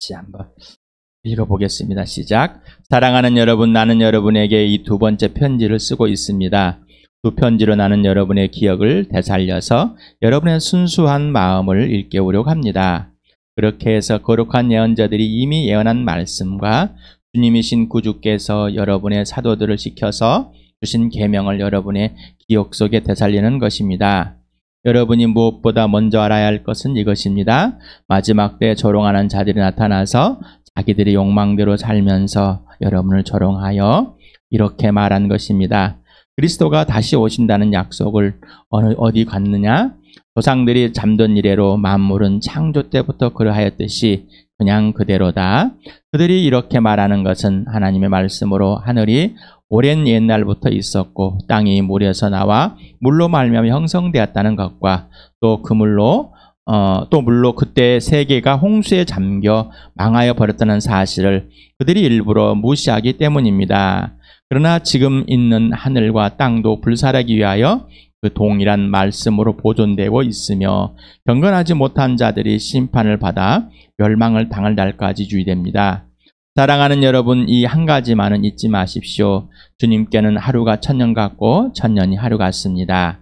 같이 한번 읽어보겠습니다. 시작. 사랑하는 여러분, 나는 여러분에게 이 두 번째 편지를 쓰고 있습니다. 두 편지로 나는 여러분의 기억을 되살려서 여러분의 순수한 마음을 일깨우려고 합니다. 그렇게 해서 거룩한 예언자들이 이미 예언한 말씀과 주님이신 구주께서 여러분의 사도들을 시켜서 주신 계명을 여러분의 기억 속에 되살리는 것입니다. 여러분이 무엇보다 먼저 알아야 할 것은 이것입니다. 마지막 때 조롱하는 자들이 나타나서 자기들의 욕망대로 살면서 여러분을 조롱하여 이렇게 말한 것입니다. 그리스도가 다시 오신다는 약속을 어디 갔느냐? 조상들이 잠든 이래로 만물은 창조 때부터 그러하였듯이 그냥 그대로다. 그들이 이렇게 말하는 것은 하나님의 말씀으로 하늘이 오랜 옛날부터 있었고 땅이 물에서 나와 물로 말미암아 형성되었다는 것과 또 그 물로 그때 세계가 홍수에 잠겨 망하여 버렸다는 사실을 그들이 일부러 무시하기 때문입니다. 그러나 지금 있는 하늘과 땅도 불살하기 위하여 그 동일한 말씀으로 보존되고 있으며 경건하지 못한 자들이 심판을 받아 멸망을 당할 날까지 유의됩니다. 사랑하는 여러분, 이 한 가지만은 잊지 마십시오. 주님께는 하루가 천년 같고 천년이 하루 같습니다.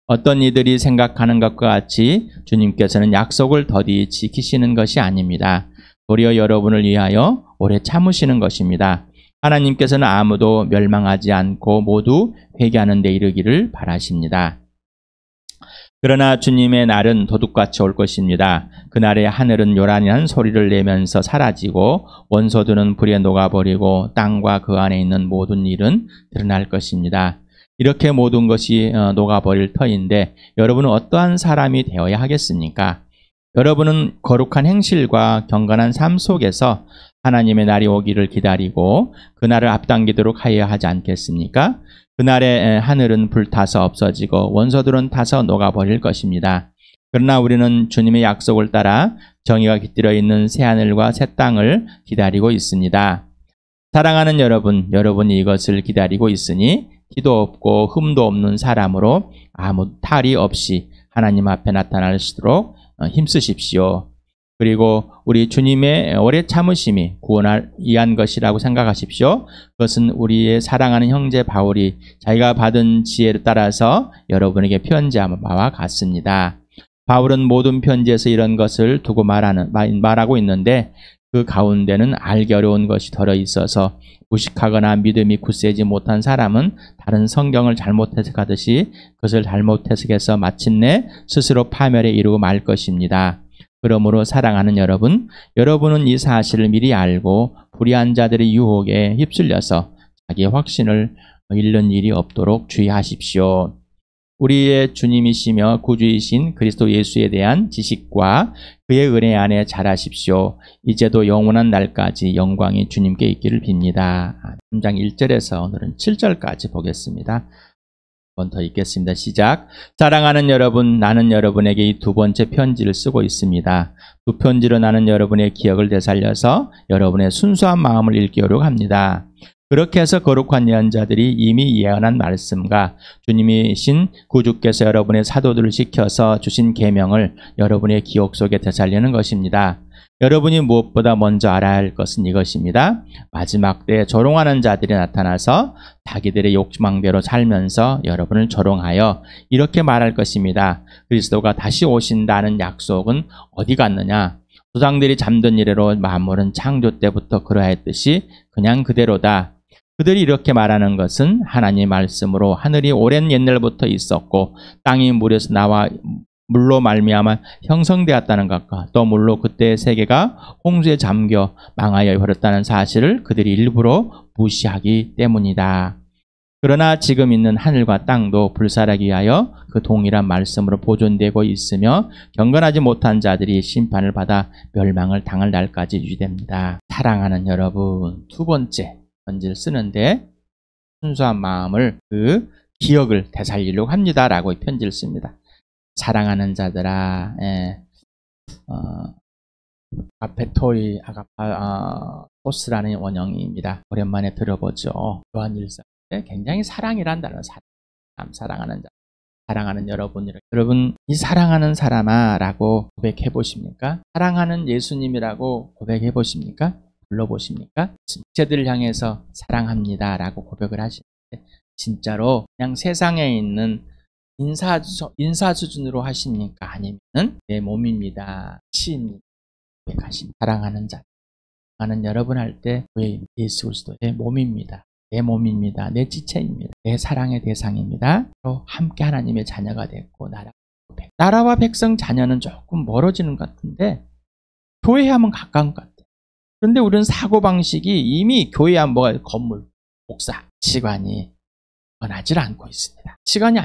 어떤 이들이 생각하는 것과 같이 주님께서는 약속을 더디 지키시는 것이 아닙니다. 도리어 여러분을 위하여 오래 참으시는 것입니다. 하나님께서는 아무도 멸망하지 않고 모두 회개하는 데 이르기를 바라십니다. 그러나 주님의 날은 도둑같이 올 것입니다. 그날에 하늘은 요란한 소리를 내면서 사라지고 원소들은 불에 녹아버리고 땅과 그 안에 있는 모든 일은 드러날 것입니다. 이렇게 모든 것이 녹아버릴 터인데 여러분은 어떠한 사람이 되어야 하겠습니까? 여러분은 거룩한 행실과 경건한 삶 속에서 하나님의 날이 오기를 기다리고 그날을 앞당기도록 하여야 하지 않겠습니까? 그날에 하늘은 불타서 없어지고 원소들은 타서 녹아버릴 것입니다. 그러나 우리는 주님의 약속을 따라 정의가 깃들어 있는 새하늘과 새 땅을 기다리고 있습니다. 사랑하는 여러분, 여러분이 이것을 기다리고 있으니 티도 없고 흠도 없는 사람으로 아무 탈이 없이 하나님 앞에 나타날수록 힘쓰십시오. 그리고 우리 주님의 오래 참으심이 구원을 위한 것이라고 생각하십시오. 그것은 우리의 사랑하는 형제 바울이 자기가 받은 지혜를 따라서 여러분에게 편지한 바와 같습니다. 바울은 모든 편지에서 이런 것을 두고 말하고 있는데 그 가운데는 알기 어려운 것이 들어 있어서 무식하거나 믿음이 굳세지 못한 사람은 다른 성경을 잘못 해석하듯이 그것을 잘못 해석해서 마침내 스스로 파멸에 이르고 말 것입니다. 그러므로 사랑하는 여러분, 여러분은 이 사실을 미리 알고 불의한 자들의 유혹에 휩쓸려서 자기의 확신을 잃는 일이 없도록 주의하십시오. 우리의 주님이시며 구주이신 그리스도 예수에 대한 지식과 그의 은혜 안에 자라십시오. 이제도 영원한 날까지 영광이 주님께 있기를 빕니다. 3장 1절에서 오늘은 7절까지 보겠습니다. 한 번 더 읽겠습니다. 시작. 사랑하는 여러분, 나는 여러분에게 이 두 번째 편지를 쓰고 있습니다. 두 편지로 나는 여러분의 기억을 되살려서 여러분의 순수한 마음을 일깨우려고 합니다. 그렇게 해서 거룩한 예언자들이 이미 예언한 말씀과 주님이신 구주께서 여러분의 사도들을 시켜서 주신 계명을 여러분의 기억 속에 되살리는 것입니다. 여러분이 무엇보다 먼저 알아야 할 것은 이것입니다. 마지막 때에 조롱하는 자들이 나타나서 자기들의 욕망대로 살면서 여러분을 조롱하여 이렇게 말할 것입니다. 그리스도가 다시 오신다는 약속은 어디 갔느냐? 조상들이 잠든 이래로 만물은 창조 때부터 그러했듯이 그냥 그대로다. 그들이 이렇게 말하는 것은 하나님의 말씀으로 하늘이 오랜 옛날부터 있었고 땅이 물에서 나와 물로 말미암아 형성되었다는 것과 또 물로 그때의 세계가 홍수에 잠겨 망하여 버렸다는 사실을 그들이 일부러 무시하기 때문이다. 그러나 지금 있는 하늘과 땅도 불살하기 위하여 그 동일한 말씀으로 보존되고 있으며 경건하지 못한 자들이 심판을 받아 멸망을 당할 날까지 유지됩니다. 사랑하는 여러분, 두 번째 편지를 쓰는데 순수한 마음을 그 기억을 되살리려고 합니다라고 편지를 씁니다. 사랑하는 자들아, 아페토이 아가파토스라는 원형입니다. 오랜만에 들어보죠. 요한일서 굉장히 사랑이란 단어, 사랑하는 자, 사랑하는 여러분, 이 사랑하는 사람아 라고 고백해 보십니까? 사랑하는 예수님이라고 고백해 보십니까? 불러보십니까? 지체들을 향해서 사랑합니다 라고 고백을 하시는데 진짜로 그냥 세상에 있는 인사 수준으로 하십니까? 아니면 내 몸입니다, 치입니다 고백하십니다. 사랑하는 자, 사랑하는 여러분 할 때 왜 예수 그리스도의 몸입니다, 내 몸입니다, 내 지체입니다, 내 사랑의 대상입니다. 또 함께 하나님의 자녀가 됐고 나라와 백성 자녀는 조금 멀어지는 것 같은데 교회에 하면 가까운 것 같아요. 그런데 우리는 사고방식이 이미 교회에 하면 뭐가 건물, 목사, 시간이 변하지 않고 있습니다. 시간이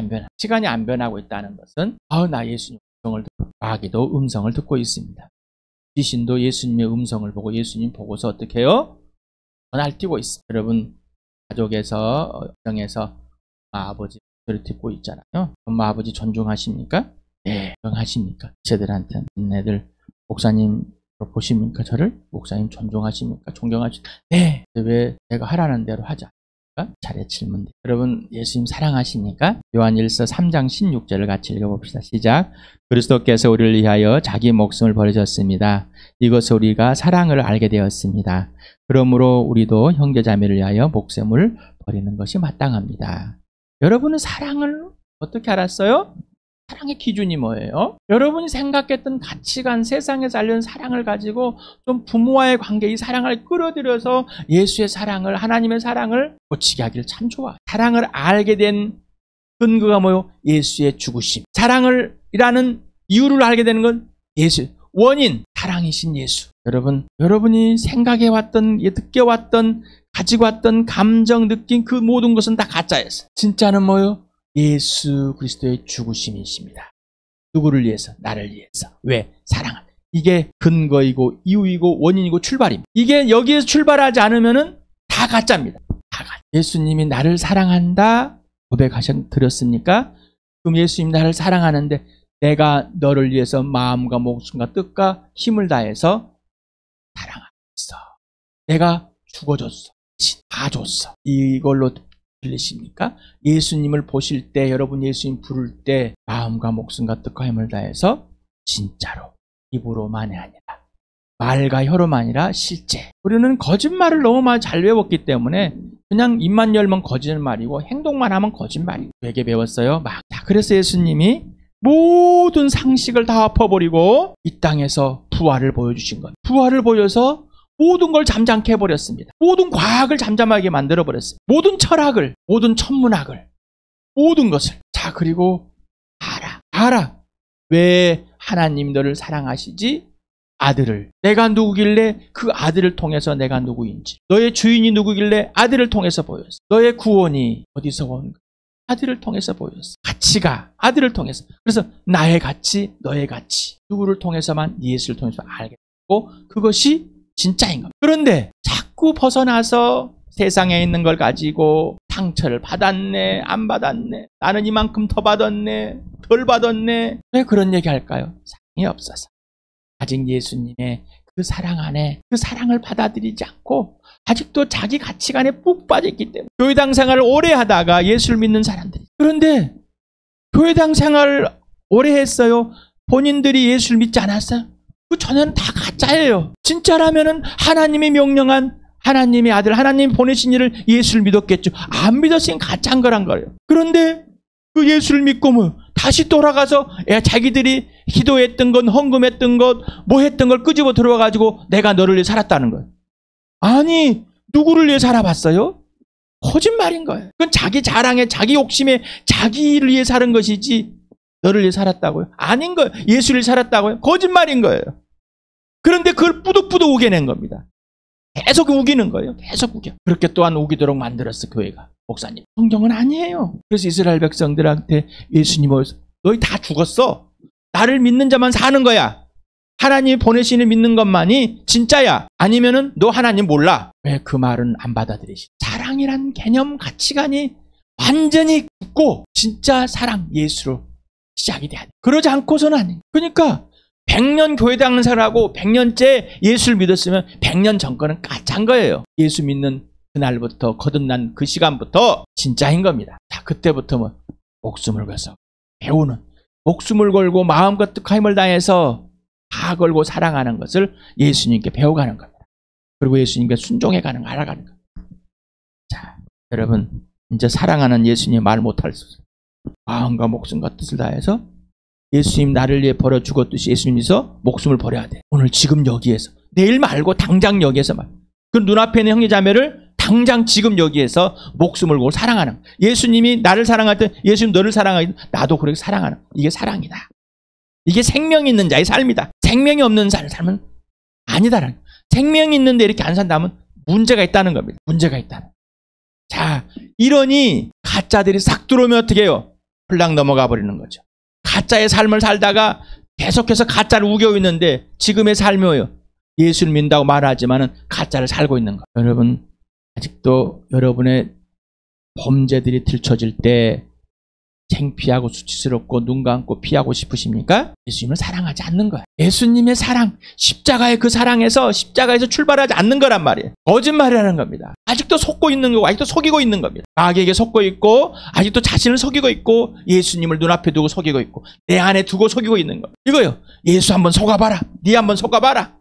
안 변하고 있다는 것은 나 예수님 음성을 듣고 마귀도 음성을 듣고 있습니다. 귀신도 예수님의 음성을 보고 예수님 보고서 어떻게 해요? 날뛰고 있습니다. 여러분 가족에서 가정에서 엄마 아버지 소리 듣고 있잖아요. 엄마 아버지 존중하십니까? 네, 존중하십니까? 제들한테는 애들 목사님 보십니까? 저를 목사님 존중하십니까? 존경하십니까? 네. 왜 내가 하라는 대로 하자. 잘해 질문돼. 여러분 예수님 사랑하십니까? 요한일서 3장 16절을 같이 읽어봅시다. 시작. 그리스도께서 우리를 위하여 자기 목숨을 버리셨습니다. 이것을 우리가 사랑을 알게 되었습니다. 그러므로 우리도 형제자매를 위하여 목숨을 버리는 것이 마땅합니다. 여러분은 사랑을 어떻게 알았어요? 사랑의 기준이 뭐예요? 여러분이 생각했던 가치관, 세상에서 알려는 사랑을 가지고 좀 부모와의 관계, 이 사랑을 끌어들여서 예수의 사랑을, 하나님의 사랑을 고치게 하기를 참 좋아. 사랑을 알게 된 근거가 뭐예요? 예수의 죽으심. 사랑을 이라는 이유를 알게 되는 건 예수. 원인, 사랑이신 예수. 여러분이 생각해왔던, 느껴왔던, 가지고 왔던 감정, 느낀 그 모든 것은 다 가짜였어. 진짜는 뭐예요? 예수 그리스도의 죽으심이십니다. 누구를 위해서? 나를 위해서. 왜? 사랑을. 이게 근거이고 이유이고 원인이고 출발입니다. 이게 여기에서 출발하지 않으면은 다 가짜입니다. 다 가짜. 예수님이 나를 사랑한다 고백하셨습니까? 그럼 예수님 나를 사랑하는데 내가 너를 위해서 마음과 목숨과 뜻과 힘을 다해서 사랑하고 있어. 내가 죽어줬어. 다 줬어. 이걸로 들리십니까? 예수님을 보실 때, 여러분 예수님 부를 때 마음과 목숨과 뜻과 힘을 다해서 진짜로 입으로만이 아니라 말과 혀로만 아니라 실제. 우리는 거짓말을 너무 많이 잘 배웠기 때문에 그냥 입만 열면 거짓말이고 행동만 하면 거짓말이고 되게 배웠어요. 그래서 예수님이 모든 상식을 다 엎어버리고 이 땅에서 부활을 보여주신 것. 부활을 보여서 모든 걸 잠잠케 해버렸습니다. 모든 과학을 잠잠하게 만들어버렸습니다. 모든 철학을, 모든 천문학을, 모든 것을. 자, 그리고 알아. 왜 하나님 너를 사랑하시지? 아들을. 내가 누구길래 그 아들을 통해서 내가 누구인지. 너의 주인이 누구길래 아들을 통해서 보였어. 너의 구원이 어디서 온 거야? 아들을 통해서 보였어. 가치가 아들을 통해서. 그래서 나의 가치, 너의 가치. 누구를 통해서만? 예수를 통해서 알게 되고 그것이 진짜인 겁니다. 그런데 자꾸 벗어나서 세상에 있는 걸 가지고 상처를 받았네, 안 받았네, 나는 이만큼 더 받았네, 덜 받았네. 왜 그런 얘기 할까요? 사랑이 없어서. 아직 예수님의 그 사랑 안에 그 사랑을 받아들이지 않고 아직도 자기 가치관에 푹 빠져있기 때문에 교회당 생활을 오래 하다가 예수를 믿는 사람들이. 그런데 교회당 생활을 오래 했어요. 본인들이 예수를 믿지 않았어요? 그 전에는 다 가짜예요. 진짜라면은 하나님이 명령한 하나님의 아들, 하나님이 보내신 이를 예수를 믿었겠죠. 안 믿었으니 가짜인 거란 거예요. 그런데 그 예수를 믿고 다시 돌아가서 자기들이 기도했던 것, 헌금했던 것, 뭐 했던 걸 끄집어 들어와가지고 내가 너를 위해 살았다는 거예요. 아니, 누구를 위해 살아봤어요? 거짓말인 거예요. 그건 자기 자랑에, 자기 욕심에, 자기를 위해 사는 것이지 너를 위해 살았다고요? 아닌 거예요. 예수를 살았다고요? 거짓말인 거예요. 그런데 그걸 뿌득뿌득 우겨낸 겁니다. 계속 우기는 거예요. 계속 우겨. 그렇게 또한 우기도록 만들었어, 교회가. 목사님. 성경은 아니에요. 그래서 이스라엘 백성들한테 예수님은 너희 다 죽었어. 나를 믿는 자만 사는 거야. 하나님이 보내시는 믿는 것만이 진짜야. 아니면은 너 하나님 몰라. 왜 그 말은 안 받아들이시? 사랑이란 개념, 가치관이 완전히 굳고 진짜 사랑, 예수로 시작이 돼야 돼. 그러지 않고서는 안 돼. 그러니까 100년 교회당 생활하고 100년째 예수를 믿었으면 100년 전 거는 가짜인 거예요. 예수 믿는 그날부터 거듭난 그 시간부터 진짜인 겁니다. 자, 그때부터 목숨을 걸어서 배우는, 목숨을 걸고 마음껏 힘을 다해서 다 걸고 사랑하는 것을 예수님께 배워가는 겁니다. 그리고 예수님께 순종해가는 거 알아가는 겁니다. 자, 여러분 이제 사랑하는 예수님 말 못할 수 없어요. 마음과 목숨과 뜻을 다해서 예수님 나를 위해 버려 죽었듯이 예수님께서 목숨을 버려야 돼. 오늘 지금 여기에서, 내일 말고 당장 여기에서만. 그 눈앞에 있는 형제자매를 당장 지금 여기에서 목숨을 걸고 사랑하는, 예수님이 나를 사랑하든 예수님 너를 사랑하든 나도 그렇게 사랑하는, 이게 사랑이다. 이게 생명이 있는 자의 삶이다. 생명이 없는 자의 삶은 아니다라는. 생명이 있는데 이렇게 안 산다면 문제가 있다는 겁니다. 문제가 있다는. 자, 이러니 가짜들이 싹 들어오면 어떻게 해요? 홀랑 넘어가 버리는 거죠. 가짜의 삶을 살다가 계속해서 가짜를 우겨고 있는데 지금의 삶이에요. 예수를 믿는다고 말하지만은 가짜를 살고 있는 거. 여러분 아직도 여러분의 범죄들이 들춰질 때 창피하고 수치스럽고 눈 감고 피하고 싶으십니까? 예수님을 사랑하지 않는 거야. 예수님의 사랑, 십자가의 그 사랑에서 십자가에서 출발하지 않는 거란 말이에요. 거짓말이라는 겁니다. 아직도 속고 있는 거고 아직도 속이고 있는 겁니다. 마귀에게 속고 있고 아직도 자신을 속이고 있고 예수님을 눈앞에 두고 속이고 있고 내 안에 두고 속이고 있는 거. 이거요. 예수 한번 속아봐라. 네 한번 속아봐라.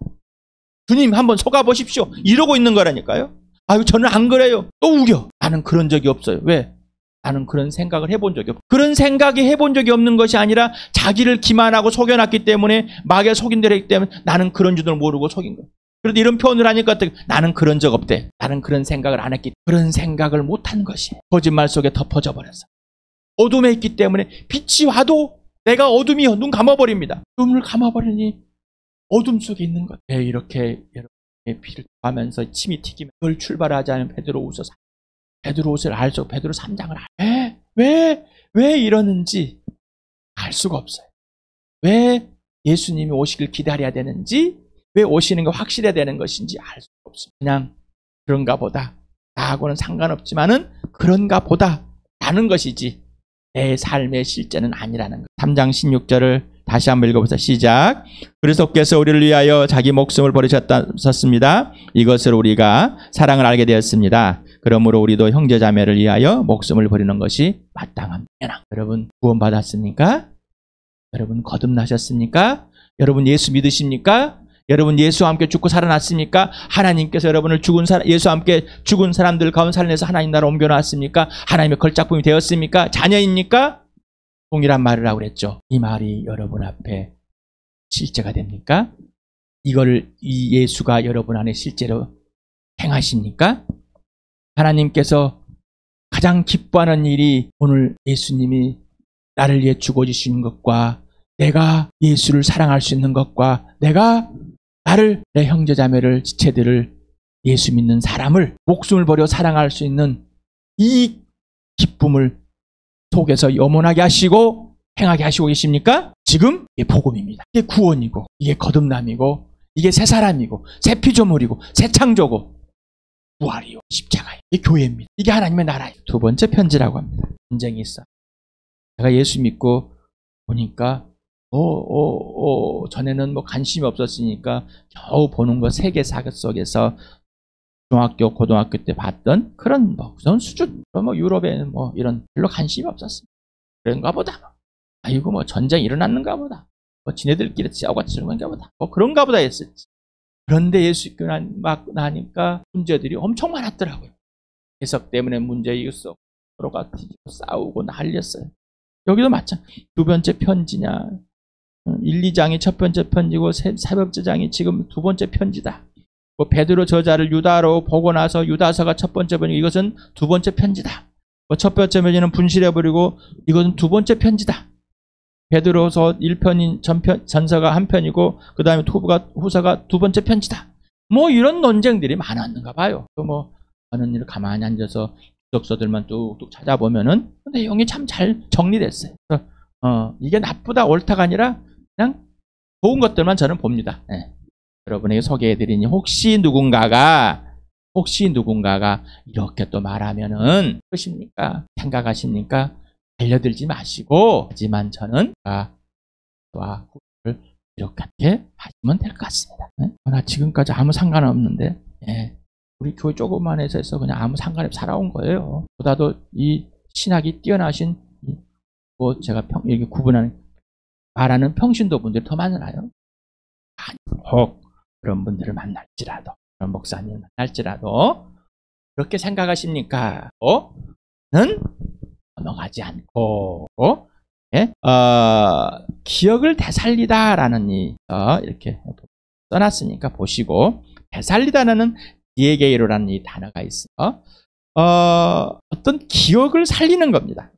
주님 한번 속아보십시오. 이러고 있는 거라니까요. 아유 저는 안 그래요. 또 우겨. 나는 그런 적이 없어요. 왜? 나는 그런 생각을 해본 적이 없어요. 그런 생각이 해본 적이 없는 것이 아니라 자기를 기만하고 속여놨기 때문에 마귀가 속인 대로 했기 때문에 나는 그런 줄도 모르고 속인 거예요. 그런데 이런 표현을 하니까 어떻게, 나는 그런 적 없대. 나는 그런 생각을 안 했기 때문에. 그런 생각을 못한 것이 거짓말 속에 덮어져 버렸어. 어둠에 있기 때문에 빛이 와도 내가 어둠이요. 눈 감아버립니다. 눈을 감아버리니 어둠 속에 있는 것. 왜 이렇게 여러분의 피를 토하면서 침이 튀기면 그걸 출발하지 않은 베드로후서 베드로를 알죠. 베드로 3장을 왜 이러는지 알 수가 없어요. 왜 예수님이 오시길 기다려야 되는지, 왜 오시는 게 확실해야 되는 것인지 알 수가 없어요. 그냥 그런가 보다. 나하고는 상관없지만은 그런가 보다 라는 것이지 내 삶의 실제는 아니라는 것. 3장 16절을 다시 한번 읽어보세요. 시작. 그리스도께서 우리를 위하여 자기 목숨을 버리셨습니다. 이것을 우리가 사랑을 알게 되었습니다. 그러므로 우리도 형제자매를 위하여 목숨을 버리는 것이 마땅합니다. 여러분 구원받았습니까? 여러분 거듭나셨습니까? 여러분 예수 믿으십니까? 여러분 예수와 함께 죽고 살아났습니까? 하나님께서 여러분을 예수와 함께 죽은 사람들 가운데 살려내서 하나님 나라 옮겨놨습니까? 하나님의 걸작품이 되었습니까? 자녀입니까? 동일한 말을 하고 그랬죠. 이 말이 여러분 앞에 실제가 됩니까? 이 예수가 여러분 안에 실제로 행하십니까? 하나님께서 가장 기뻐하는 일이 오늘 예수님이 나를 위해 죽어주시는 것과 내가 예수를 사랑할 수 있는 것과 내가 내 형제자매를 지체들을 예수 믿는 사람을 목숨을 버려 사랑할 수 있는 이 기쁨을 속에서 영원하게 하시고 행하게 하시고 계십니까? 지금 이게 복음입니다. 이게 구원이고 이게 거듭남이고 이게 새 사람이고 새 피조물이고 새 창조고 부활이요 십자가요. 이게 교회입니다. 이게 하나님의 나라예요. 두 번째 편지라고 합니다. 전쟁이 있어. 제가 예수 믿고 보니까 전에는 뭐 관심이 없었으니까 겨우 보는 거 세계사 속에서 중학교, 고등학교 때 봤던 그런 무슨 수준, 유럽에는 이런 별로 관심이 없었습니다. 그런가 보다. 아이고 전쟁 일어났는가 보다. 지네들끼리 싸우고 치는가 보다. 그런가 보다 했었지. 그런데 예수 믿고 나니까 문제들이 엄청 많았더라고요. 해석 때문에 문제 있어. 서로가 뒤지고 싸우고 난리였어요. 여기도 마찬가지. 두 번째 편지냐. 1, 2장이 첫 번째 편지고 세 번째 장이 지금 두 번째 편지다. 베드로 저자를 유다로 보고 나서 유다서가 첫 번째 편이고 이것은 두 번째 편지다. 첫 번째 편지는 분실해버리고 이것은 두 번째 편지다. 베드로서 1편인 전서가 한 편이고 그 다음에 후서가 두 번째 편지다. 이런 논쟁들이 많았는가 봐요. 하는 일을 가만히 앉아서 기독서들만 뚝뚝 찾아보면은 내용이 참 잘 정리됐어요. 그래서 이게 나쁘다 옳다가 아니라 그냥 좋은 것들만 저는 봅니다. 네. 여러분에게 소개해드리니 혹시 누군가가 이렇게 또 말하면은 그러십니까? 생각하십니까? 알려들지 마시고 하지만 저는 와 이렇게 하시면 될 것 같습니다. 네? 나 지금까지 아무 상관없는데 우리 교회 조그만 회사에서 그냥 아무 상관없이 살아온 거예요. 보다도 이 신학이 뛰어나신 뭐 제가 이렇게 구분하는 말하는 평신도 분들이 더 많아요. 혹 그런 분들을 만날지라도, 그런 목사님을 만날지라도 그렇게 생각하십니까? 는 넘어가지 않고 예? 기억을 되살리다라는 이렇게 써놨으니까 보시고, 되살리다라는 디에게이로라는 이 단어가 있어요. 어떤 기억을 살리는 겁니다.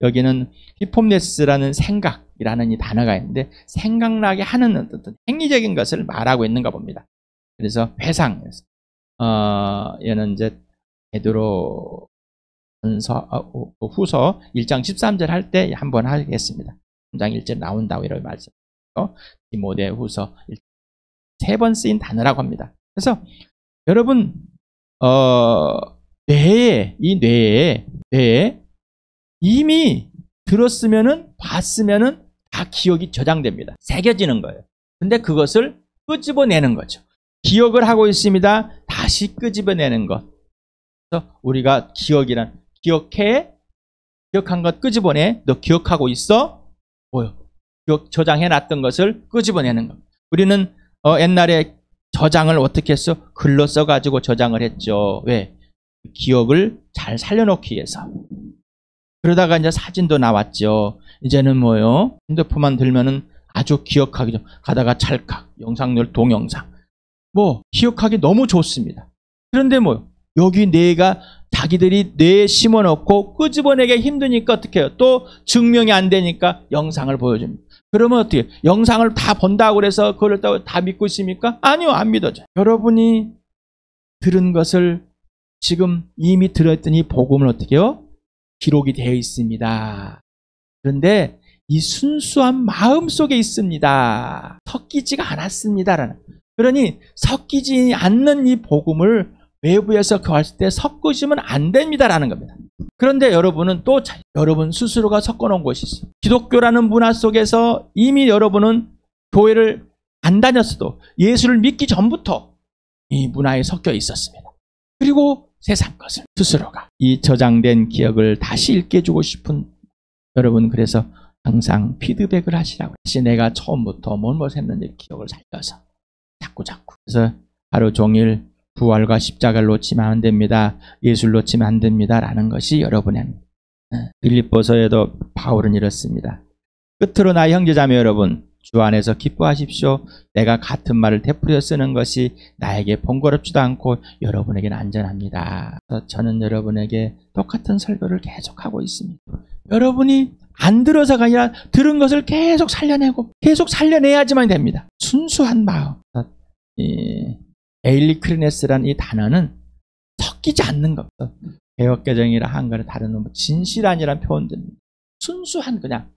여기는 히폼네스라는 생각이라는 이 단어가 있는데, 생각나게 하는 어떤 행위적인 것을 말하고 있는가 봅니다. 그래서 회상, 얘는 이제 베드로 후서 1장 13절 할 때 한번 하겠습니다. 3장 1절 나온다고 이렇게 말씀해요. 디모데 후서 3번 쓰인 단어라고 합니다. 그래서 여러분 뇌에 이미 들었으면은 봤으면은 다 기억이 저장됩니다. 새겨지는 거예요. 근데 그것을 끄집어내는 거죠. 기억을 하고 있습니다. 다시 끄집어내는 것. 그래서 우리가 기억한 것 끄집어내. 너 기억하고 있어? 뭐요? 저장해놨던 것을 끄집어내는 것. 우리는 옛날에 저장을 어떻게 했어? 글로 써가지고 저장을 했죠. 왜? 기억을 잘 살려놓기 위해서. 그러다가 이제 사진도 나왔죠. 이제는 뭐요? 핸드폰만 들면은 아주 기억하기 좀, 가다가 찰칵, 영상들 동영상. 기억하기 너무 좋습니다. 그런데 여기 뇌가 자기들이 뇌에 심어놓고 끄집어내기 힘드니까 어떻게 해요? 또 증명이 안 되니까 영상을 보여줍니다. 그러면 어떻게 해요? 영상을 다 본다고 그래서 그걸 다 믿고 있습니까? 아니요, 안 믿어져요. 여러분이 들은 것을 지금 이미 들었던 이 복음을 어떻게 해요? 기록이 되어 있습니다. 그런데 이 순수한 마음 속에 있습니다. 섞이지가 않았습니다라는. 그러니 섞이지 않는 이 복음을 외부에서 교화할 때 섞으시면 안 됩니다라는 겁니다. 그런데 여러분은 또 여러분 스스로가 섞어놓은 것이 있어요. 기독교라는 문화 속에서 이미 여러분은 교회를 안 다녔어도 예수를 믿기 전부터 이 문화에 섞여 있었습니다. 그리고 세상 것을 스스로가 이 저장된 기억을 다시 읽게 해주고 싶은 여러분, 그래서 항상 피드백을 하시라고. 다시 내가 처음부터 뭘 했는지 기억을 살려서 자꾸 그래서 하루 종일 부활과 십자가를 놓치면 안 됩니다. 예수를 놓치면 안 됩니다. 라는 것이 여러분의 빌립보서에도 바울은 이렇습니다. 끝으로 나의 형제자매 여러분, 주 안에서 기뻐하십시오. 내가 같은 말을 되풀이어 쓰는 것이 나에게 번거롭지도 않고 여러분에게는 안전합니다. 저는 여러분에게 똑같은 설교를 계속하고 있습니다. 여러분이 안 들어서가 아니라 들은 것을 계속 살려내고 계속 살려내야지만 됩니다. 순수한 마음. 에일리크리네스라는 이 단어는 섞이지 않는 겁니다. 개혁개정이라 한글의 다른 진실한이라는 표현들입니다. 순수한, 그냥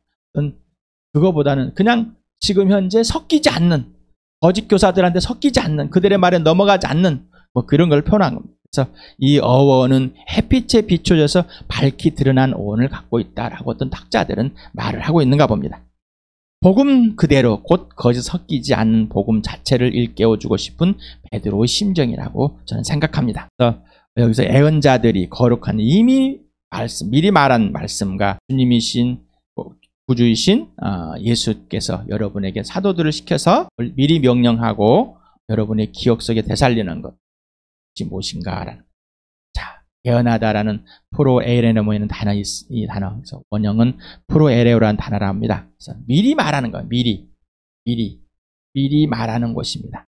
그거보다는 그냥 지금 현재 섞이지 않는, 거짓 교사들한테 섞이지 않는, 그들의 말에 넘어가지 않는 그런 걸 표현한 겁니다. 그래서 이 어원은 햇빛에 비춰져서 밝히 드러난 어원을 갖고 있다라고 어떤 학자들은 말을 하고 있는가 봅니다. 복음 그대로 곧 거짓 섞이지 않는 복음 자체를 일깨워주고 싶은 베드로의 심정이라고 저는 생각합니다. 그래서 여기서 애언자들이 거룩한 이미 미리 말한 말씀과 주님이신 구주이신 예수께서 여러분에게 사도들을 시켜서 미리 명령하고 여러분의 기억 속에 되살리는 것이 무엇인가라는. 자, 예언하다라는 프로에레네 모이는 단어, 이 단어. 그래서 원형은 프로에레오라는 단어라 합니다. 그래서 미리 말하는 거예요. 미리 말하는 것입니다.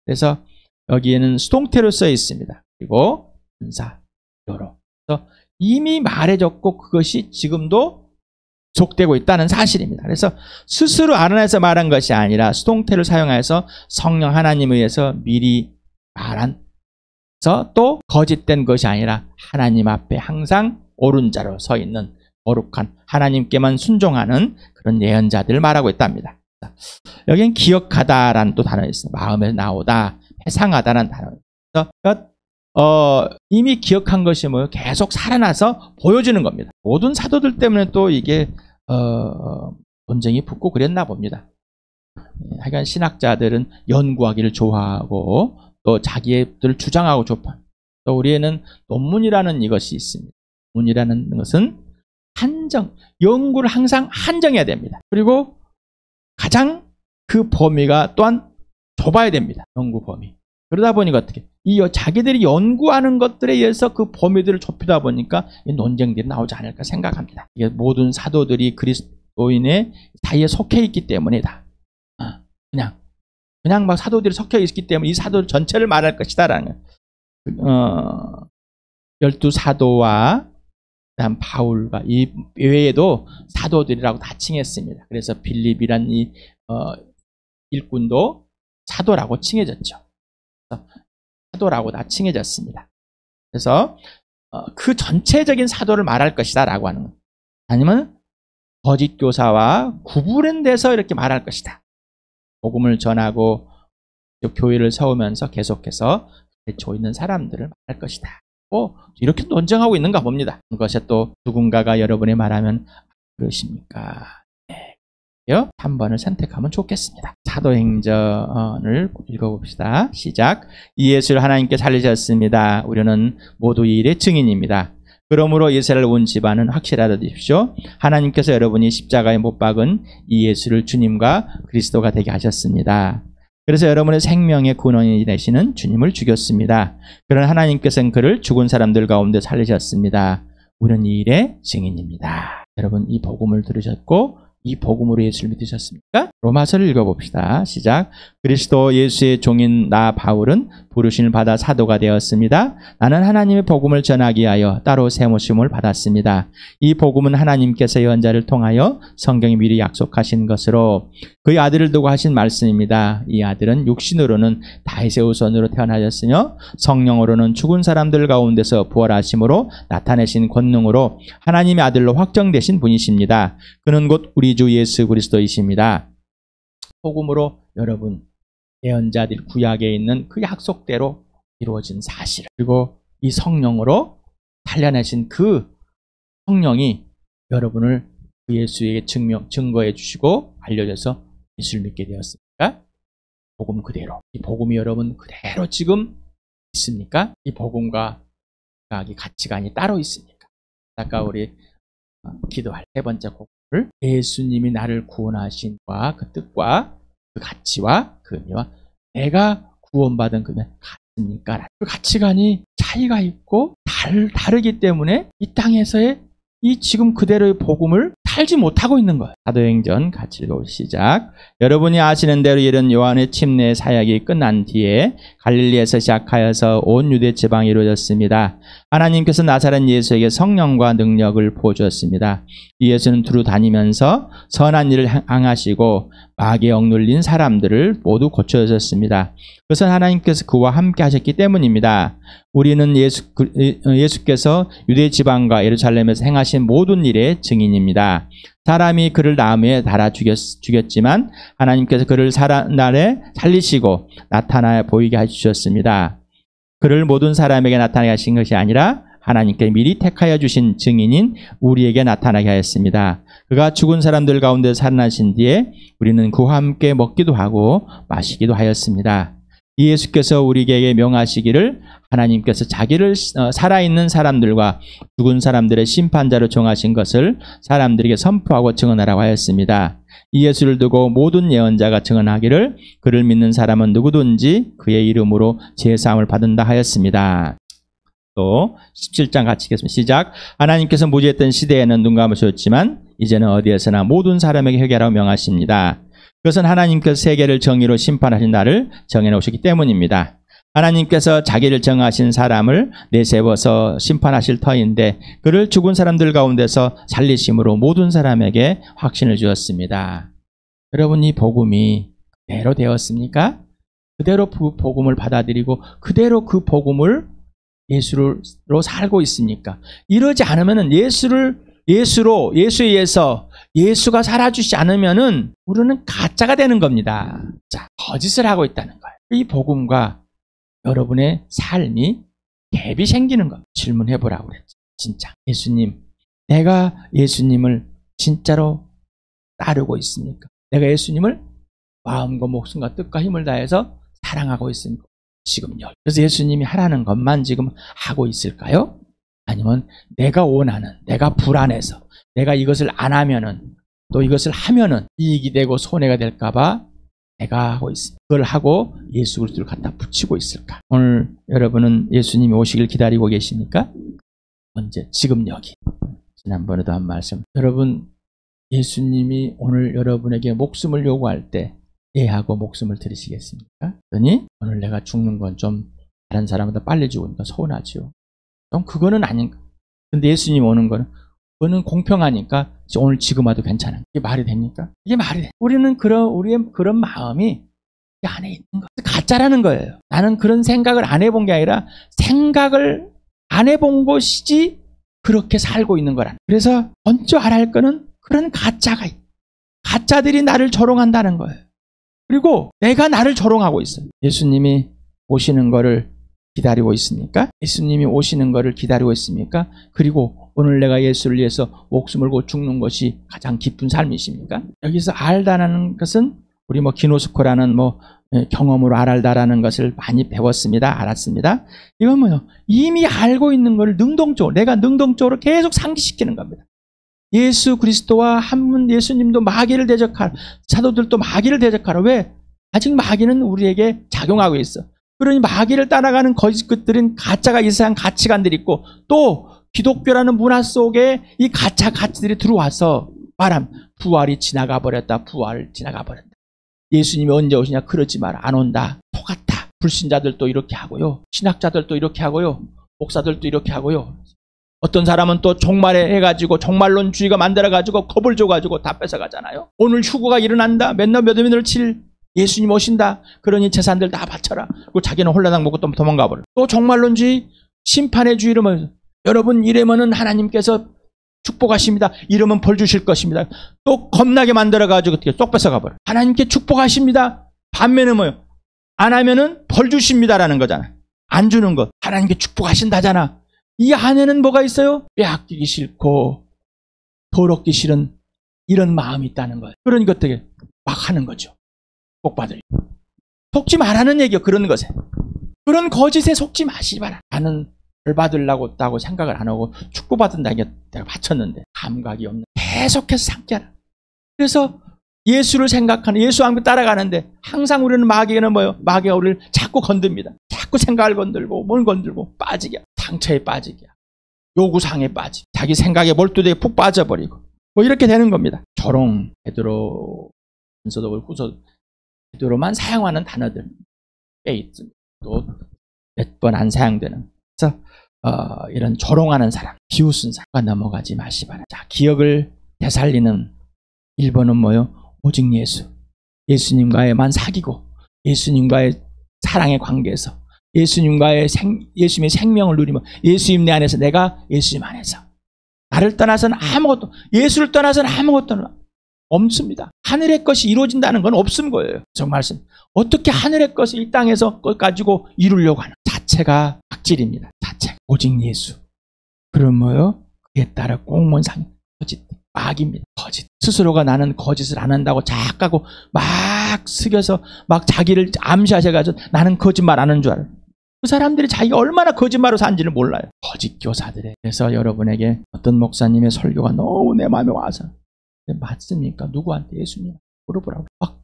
그래서 여기에는 수동태로 써 있습니다. 그리고 분사, 요로. 그래서 이미 말해졌고 그것이 지금도 지속되고 있다는 사실입니다. 그래서 스스로 알아내서 말한 것이 아니라 수동태를 사용해서 성령 하나님에 의해서 미리 말한, 또 거짓된 것이 아니라 하나님 앞에 항상 옳은 자로 서 있는 거룩한 하나님께만 순종하는 그런 예언자들을 말하고 있답니다. 여기는 기억하다라는 또 단어가 있어요. 마음에 나오다, 회상하다라는 단어입니다. 그래서 이미 기억한 것이 뭐예요? 계속 살아나서 보여주는 겁니다. 모든 사도들 때문에 또 이게 논쟁이 붙고 그랬나 봅니다. 하여간 신학자들은 연구하기를 좋아하고 또 자기들 주장하고 좁아. 또 우리에는 논문이라는 이것이 있습니다. 논문이라는 것은 연구를 항상 한정해야 됩니다. 그리고 가장 그 범위가 또한 좁아야 됩니다. 연구 범위. 그러다 보니까 어떻게 자기들이 연구하는 것들에 의해서 그 범위들을 좁히다 보니까 이 논쟁들이 나오지 않을까 생각합니다. 이게 모든 사도들이 그리스도인의 사이에 속해 있기 때문이다. 그냥 막 사도들이 속해 있기 때문에 이 사도들 전체를 말할 것이다라는 12사도와 그다음 바울과 이 외에도 사도들이라고 다 칭했습니다. 그래서 빌립이란 이 일꾼도 사도라고 칭해졌죠. 사도라고 다 칭해졌습니다. 그래서 그 전체적인 사도를 말할 것이다 라고 하는 것. 아니면 거짓 교사와 구분돼서 이렇게 말할 것이다. 복음을 전하고 교회를 세우면서 계속해서 대처 있는 사람들을 말할 것이다. 이렇게 논쟁하고 있는가 봅니다. 그것에 또 누군가가 여러분이 말하면 그러십니까? 네. 3번을 선택하면 좋겠습니다. 사도행전을 읽어봅시다. 시작. 이 예수를 하나님께 살리셨습니다. 우리는 모두 이 일의 증인입니다. 그러므로 이스라엘 온 집안은 확실하다 되십시오. 하나님께서 여러분이 십자가에 못 박은 이 예수를 주님과 그리스도가 되게 하셨습니다. 그래서 여러분의 생명의 근원이 되시는 주님을 죽였습니다. 그러나 하나님께서는 그를 죽은 사람들 가운데 살리셨습니다. 우리는 이 일의 증인입니다. 여러분 이 복음을 들으셨고 이 복음으로 예수를 믿으셨습니까? 로마서를 읽어봅시다. 시작. 그리스도 예수의 종인 나 바울은 부르심을 받아 사도가 되었습니다. 나는 하나님의 복음을 전하기 위하여 따로 세우심을 받았습니다. 이 복음은 하나님께서 예언자를 통하여 성경에 미리 약속하신 것으로 그의 아들을 두고 하신 말씀입니다. 이 아들은 육신으로는 다윗의 후손으로 태어나셨으며 성령으로는 죽은 사람들 가운데서 부활하심으로 나타내신 권능으로 하나님의 아들로 확정되신 분이십니다. 그는 곧 우리 주 예수 그리스도이십니다. 복음으로 여러분 예언자들 구약에 있는 그 약속대로 이루어진 사실, 그리고 이 성령으로 살려내신 그 성령이 여러분을 그 예수에게 증거해 주시고 알려줘서 예수를 믿게 되었습니까? 복음 그대로. 이 복음이 여러분 그대로 지금 있습니까? 이 복음과 이 가치관이 따로 있습니까? 아까 우리 기도할 세 번째 복음을 예수님이 나를 구원하신과 그 뜻과 그 가치와 그 의미와 내가 구원받은 그 같습니까? 그 가치관이 차이가 있고 다르기 때문에 이 땅에서의 이 지금 그대로의 복음을 살지 못하고 있는 거예요. 사도행전 같이 읽어 시작. 여러분이 아시는 대로 이런 요한의 침례 사역이 끝난 뒤에 갈릴리에서 시작하여서 온 유대 지방이 이루어졌습니다. 하나님께서 나사렛 예수에게 성령과 능력을 부어주었습니다. 이 예수는 두루 다니면서 선한 일을 행하시고 마귀에 억눌린 사람들을 모두 고쳐주셨습니다. 그것은 하나님께서 그와 함께 하셨기 때문입니다. 우리는 예수께서 유대 지방과 예루살렘에서 행하신 모든 일의 증인입니다. 사람이 그를 나무에 달아 죽였지만 하나님께서 그를 날에 살리시고 나타나 보이게 해주셨습니다. 그를 모든 사람에게 나타나게 하신 것이 아니라 하나님께 미리 택하여 주신 증인인 우리에게 나타나게 하였습니다. 그가 죽은 사람들 가운데 살아나신 뒤에 우리는 그와 함께 먹기도 하고 마시기도 하였습니다. 이 예수께서 우리에게 명하시기를 하나님께서 자기를 살아있는 사람들과 죽은 사람들의 심판자로 정하신 것을 사람들에게 선포하고 증언하라고 하였습니다. 이 예수를 두고 모든 예언자가 증언하기를 그를 믿는 사람은 누구든지 그의 이름으로 제사함을 받는다 하였습니다. 또 17장 같이 읽겠습니다. 시작. 하나님께서 무지했던 시대에는 눈 감으셨지만 이제는 어디에서나 모든 사람에게 회개하라고 명하십니다. 그것은 하나님께서 세계를 정의로 심판하신 날을 정해놓으셨기 때문입니다. 하나님께서 자기를 정하신 사람을 내세워서 심판하실 터인데 그를 죽은 사람들 가운데서 살리심으로 모든 사람에게 확신을 주었습니다. 여러분 이 복음이 그대로 되었습니까? 그대로 그 복음을 받아들이고 그대로 그 복음을 예수로 살고 있습니까? 이러지 않으면 예수에 의해서 예수가 살아주지 않으면은 우리는 가짜가 되는 겁니다. 자, 거짓을 하고 있다는 거예요. 이 복음과 여러분의 삶이 갭이 생기는 거. 질문해 보라고 그랬죠. 진짜 예수님, 내가 예수님을 진짜로 따르고 있습니까? 내가 예수님을 마음과 목숨과 뜻과 힘을 다해서 사랑하고 있습니까? 지금요. 그래서 예수님이 하라는 것만 지금 하고 있을까요? 아니면 내가 원하는, 내가 불안해서 내가 이것을 안 하면은, 또 이것을 하면은 이익이 되고 손해가 될까봐 내가 하고 있습니다. 그걸 하고 예수 그리스도를 갖다 붙이고 있을까? 오늘 여러분은 예수님이 오시길 기다리고 계십니까? 언제? 지금 여기. 지난번에도 한 말씀. 여러분, 예수님이 오늘 여러분에게 목숨을 요구할 때 예하고 목숨을 드리시겠습니까? 그러니 오늘 내가 죽는 건 좀 다른 사람보다 빨리 죽으니까 서운하지요. 좀 그거는 아닌가. 근데 예수님 오는 거는 그거는 공평하니까 오늘 지금 와도 괜찮아. 이게 말이 됩니까? 이게 말이 돼. 우리의 그런 마음이 이 안에 있는 거. 가짜라는 거예요. 나는 그런 생각을 안 해본 게 아니라 생각을 안 해본 것이지 그렇게 살고 있는 거란. 그래서 먼저 알아야 할 거는 그런 가짜가 있다. 가짜들이 나를 조롱한다는 거예요. 그리고 내가 나를 조롱하고 있어요. 예수님이 오시는 거를 기다리고 있습니까? 예수님이 오시는 거를 기다리고 있습니까? 그리고 오늘 내가 예수를 위해서 목숨을 걸고 죽는 것이 가장 기쁜 삶이십니까? 여기서 알다라는 것은 우리 기노스코라는 경험으로 알다라는 것을 많이 배웠습니다. 알았습니다. 이건 뭐요? 이미 알고 있는 걸 능동적으로, 내가 능동적으로 계속 상기시키는 겁니다. 예수 그리스도와 한 분 예수님도 마귀를 대적하라. 사도들도 마귀를 대적하라. 왜? 아직 마귀는 우리에게 작용하고 있어. 그러니 마귀를 따라가는 거짓 것들은 가짜가 이상한 가치관들이 있고, 또 기독교라는 문화 속에 이 가짜 가치들이 들어와서 말함, 부활이 지나가 버렸다. 부활을 지나가 버렸다. 예수님이 언제 오시냐? 그러지 마라. 안 온다. 똑같다. 불신자들도 이렇게 하고요. 신학자들도 이렇게 하고요. 목사들도 이렇게 하고요. 어떤 사람은 또 종말에 해가지고 종말론주의가 만들어가지고 겁을 줘가지고 다 뺏어가잖아요. 오늘 휴거가 일어난다. 맨날 몇 년을 칠 예수님 오신다. 그러니 재산들 다 바쳐라. 그리고 자기는 홀라당 먹고 또 도망가버려. 또 종말론주의, 심판의 주의 이러면 여러분 이러면은 하나님께서 축복하십니다. 이러면 벌 주실 것입니다. 또 겁나게 만들어가지고 어떻게 쏙 뺏어가버려. 하나님께 축복하십니다. 반면에 뭐요? 안 하면은 벌 주십니다라는 거잖아. 안 주는 것. 하나님께 축복하신다잖아. 이 안에는 뭐가 있어요? 빼앗기기 싫고 더럽기 싫은 이런 마음이 있다는 거예요. 그러니까 어떻게 막 하는 거죠. 복 받으려. 속지 말라는 얘기요. 그런 것에. 그런 거짓에 속지 마시기 바라. 나는 벌 받으려고 했다고 생각을 안 하고 축복받은다는 게 내가 바쳤는데 감각이 없는. 계속해서 상기하라. 그래서 예수를 생각하는, 예수 함께 따라가는데 항상 우리는 마귀는 뭐예요? 마귀가 우리를 자꾸 건듭니다. 자꾸 생각을 건들고 뭘 건들고 빠지게, 상처에 빠지게, 요구사항에 빠지게, 자기 생각에 몰두되게 푹 빠져버리고 이렇게 되는 겁니다. 조롱, 베드로 전서도 후서 베드로만 사용하는 단어들 꽤 있습니다. 또 몇 번 안 사용되는. 그래서 이런 조롱하는 사람, 비웃은 사람과 넘어가지 마시 바라. 자, 기억을 되살리는 1번은 뭐요? 오직 예수. 예수님과의만 사귀고 예수님과의 사랑의 관계에서 예수님의 생명을 누리며 예수님 내 안에서 내가 예수님 안에서 나를 떠나서는 아무것도, 예수를 떠나서는 아무것도 없습니다. 하늘의 것이 이루어진다는 건 없음 거예요. 정말 어떻게 하늘의 것을 이 땅에서 가지고 이루려고 하는 자체가 악질입니다. 자체. 오직 예수. 그럼 뭐요? 그에 따라 공문상 거짓, 마귀입니다. 거짓. 스스로가 나는 거짓을 안 한다고 착하고 막 숙여서 막 자기를 암시하셔가지고 나는 거짓말 안 하는 줄 알아요. 그 사람들이 자기가 얼마나 거짓말로 사는지를 몰라요. 거짓 교사들에. 그래서 여러분에게 어떤 목사님의 설교가 너무 내 마음에 와서 맞습니까? 누구한테? 예수님 물어보라고. 막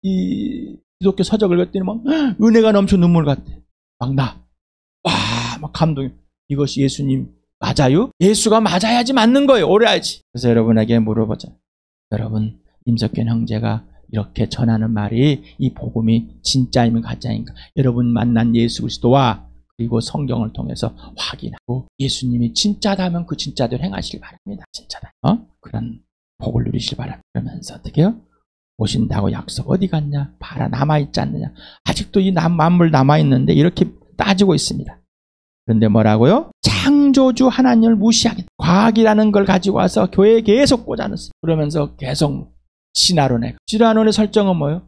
이 기독교 서적을 읽었더니 막 은혜가 넘쳐 눈물 같대. 막 막 감동이. 이것이 예수님 맞아요? 예수가 맞아야지 맞는 거예요. 오래야지. 그래서 여러분에게 물어보자. 여러분, 임석균 형제가 이렇게 전하는 말이 이 복음이 진짜이면 가짜인가? 여러분 만난 예수 그리스도와 그리고 성경을 통해서 확인하고 예수님이 진짜다면 그 진짜대로 행하시길 바랍니다. 진짜다. 그런 복을 누리시길 바랍니다. 그러면서 어떻게 해요? 오신다고 약속 어디 갔냐? 봐라, 남아있지 않느냐? 아직도 이 만물 남아있는데 이렇게 따지고 있습니다. 그런데 뭐라고요? 창조주 하나님을 무시하겠다. 과학이라는 걸 가지고 와서 교회에 계속 꽂아넣었어요. 그러면서 계속 신화론의 설정은 뭐예요?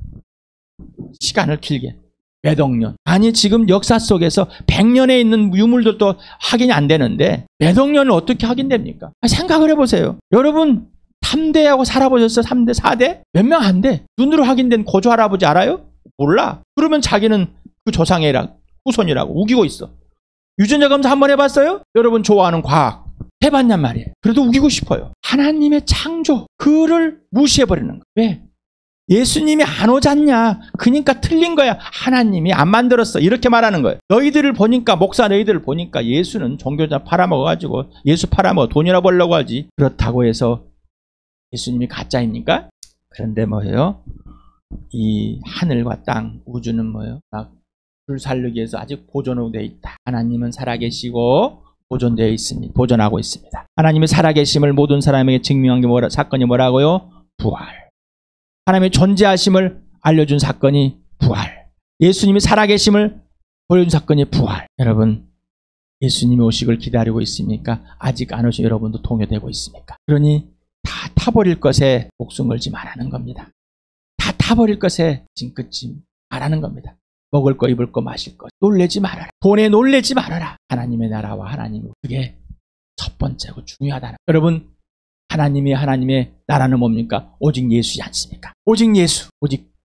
시간을 길게. 몇 억 년. 아니 지금 역사 속에서 100년에 있는 유물들도 확인이 안 되는데 몇 억 년을 어떻게 확인됩니까? 생각을 해보세요. 여러분 3대하고 살아보셨어요? 3대, 4대? 몇 명 안 돼. 눈으로 확인된 고조 할아버지 알아요? 몰라. 그러면 자기는 그 조상의 후손이라고 우기고 있어. 유전자 검사 한번 해봤어요? 여러분 좋아하는 과학 해봤냔 말이에요. 그래도 우기고 싶어요. 하나님의 창조 그를 무시해버리는 거예요. 왜? 예수님이 안 오잖냐. 그러니까 틀린 거야. 하나님이 안 만들었어. 이렇게 말하는 거예요. 너희들을 보니까 목사 너희들을 보니까 예수는 종교자 팔아먹어가지고 예수 팔아먹어 돈이나 벌려고 하지. 그렇다고 해서 예수님이 가짜입니까? 그런데 뭐예요? 이 하늘과 땅 우주는 뭐예요? 막 불살르기 위해서 아직 보존으로 되어 있다. 하나님은 살아계시고 보존되어 있습니다. 보존하고 있습니다. 하나님이 살아계심을 모든 사람에게 증명한 게 사건이 뭐라고요? 부활. 하나님의 존재하심을 알려준 사건이 부활. 예수님이 살아계심을 보여준 사건이 부활. 여러분 예수님이 오시길 기다리고 있습니까? 아직 안 오신 여러분도 동요되고 있습니까? 그러니 다 타버릴 것에 목숨 걸지 말라는 겁니다. 다 타버릴 것에 징긋지 말라는 겁니다. 먹을 거, 입을 거, 마실 거 놀래지 말아라. 돈에 놀래지 말아라. 하나님의 나라와 하나님의 그게 첫 번째고 중요하다는. 여러분 하나님의 나라는 뭡니까? 오직 예수지 않습니까? 오직 예수, 오직